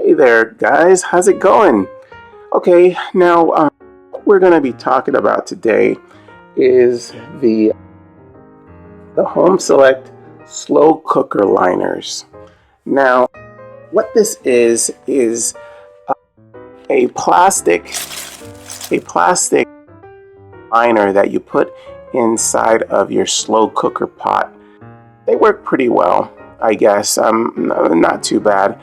Hey there, guys. How's it going? Okay, now what we're going to be talking about today is the Home Select slow cooker liners. Now, what this is a plastic liner that you put inside of your slow cooker pot. They work pretty well, I guess. Not too bad.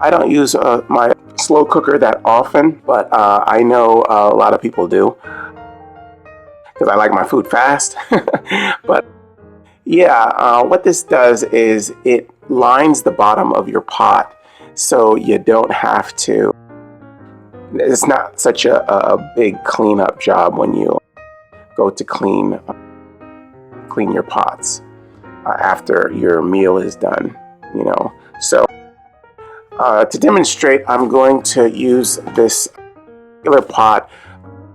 I don't use my slow cooker that often, but I know a lot of people do because I like my food fast. But yeah, what this does is it lines the bottom of your pot so you don't have to. It's not such a big cleanup job when you go to clean your pots after your meal is done, So to demonstrate, I'm going to use this regular pot.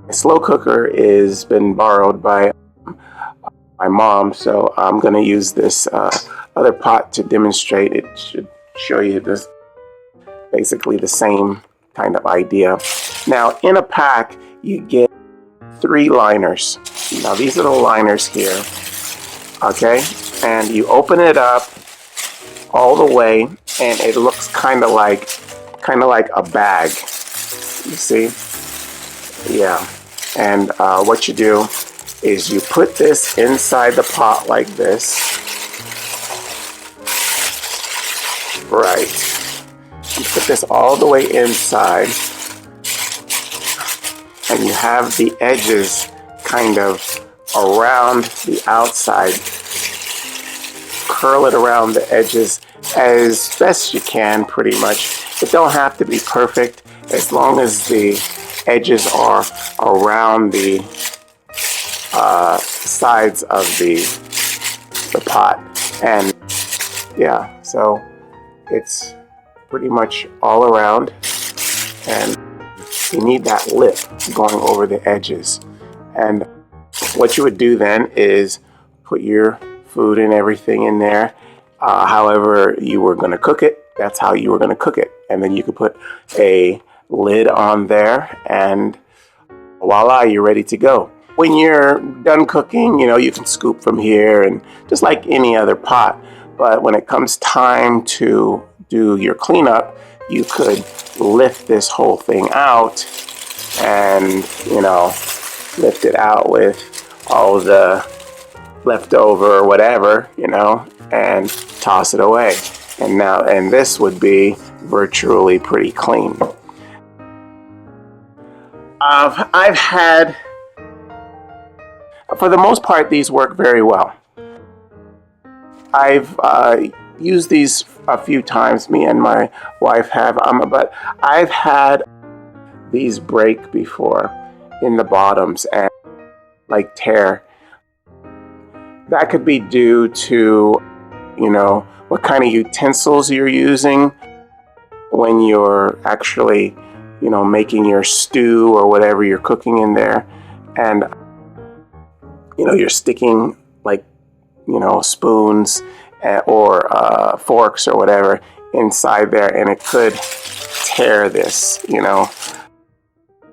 My slow cooker has been borrowed by my mom, so I'm going to use this other pot to demonstrate. It should show you this, basically the same kind of idea. Now, in a pack, you get 3 liners. Now, these are the liners here, okay? And you open it up all the way, and it looks kind of like a bag. You see? Yeah. And what you do is you put this inside the pot like this. Right. You put this all the way inside, and you have the edges kind of around the outside. Curl it around the edges as best you can, pretty much. It don't have to be perfect, as long as the edges are around the sides of the pot. And yeah, so it's pretty much all around, and you need that lip going over the edges. And what you would do then is put your food and everything in there. However you were going to cook it, that's how you were going to cook it. And then you could put a lid on there, and voila, you're ready to go. When you're done cooking, you can scoop from here, and just like any other pot. But when it comes time to do your cleanup, you could lift this whole thing out and, lift it out with all the leftover or whatever, and toss it away. And this would be virtually pretty clean. I've had, for the most part, these work very well. I've used these a few times, me and my wife have, but I've had these break before in the bottoms and like tear. That could be due to, what kind of utensils you're using when you're actually, making your stew or whatever you're cooking in there. And, you're sticking like, spoons or forks or whatever inside there, and it could tear this,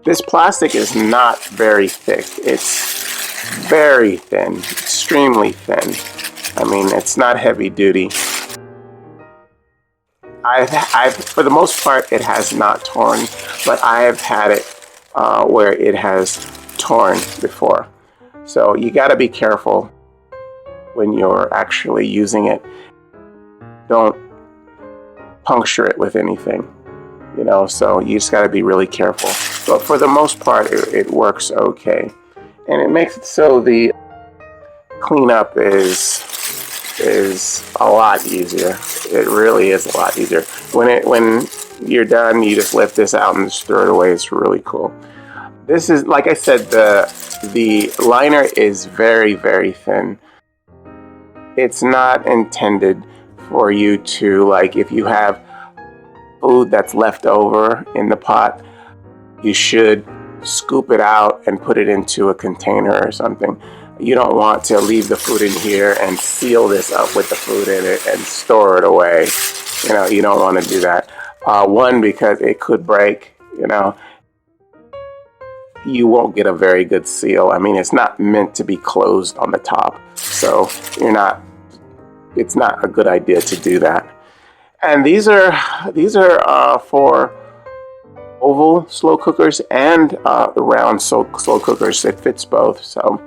This plastic is not very thick. It's very thin, extremely thin. I mean, it's not heavy duty. I've for the most part, it has not torn, but I have had it where it has torn before. So you got to be careful when you're actually using it. Don't puncture it with anything, so you just got to be really careful. But for the most part, it works okay. And it makes it so the cleanup is a lot easier. It really is a lot easier. When you're done, you just lift this out and just throw it away. It's really cool. This is, like I said, the liner is very, very thin. It's not intended for you to, like, if you have food that's left over in the pot, you should scoop it out and put it into a container or something. You don't want to leave the food in here and seal this up with the food in it and store it away. You don't want to do that. One, because it could break, you know. You won't get a very good seal. I mean, it's not meant to be closed on the top, so it's not a good idea to do that. And these are for oval slow cookers and the round slow cookers. It fits both. So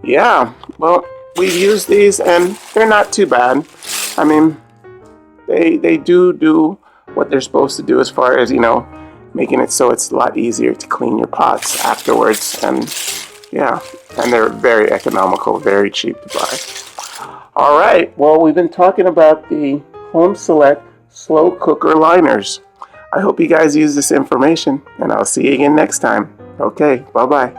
yeah, well, we've used these and they're not too bad. I mean, they do what they're supposed to do as far as, you know, making it so it's a lot easier to clean your pots afterwards. And yeah, and they're very economical, very cheap to buy. All right, well, we've been talking about the Home Select slow cooker liners. I hope you guys use this information, and I'll see you again next time. Okay, bye-bye.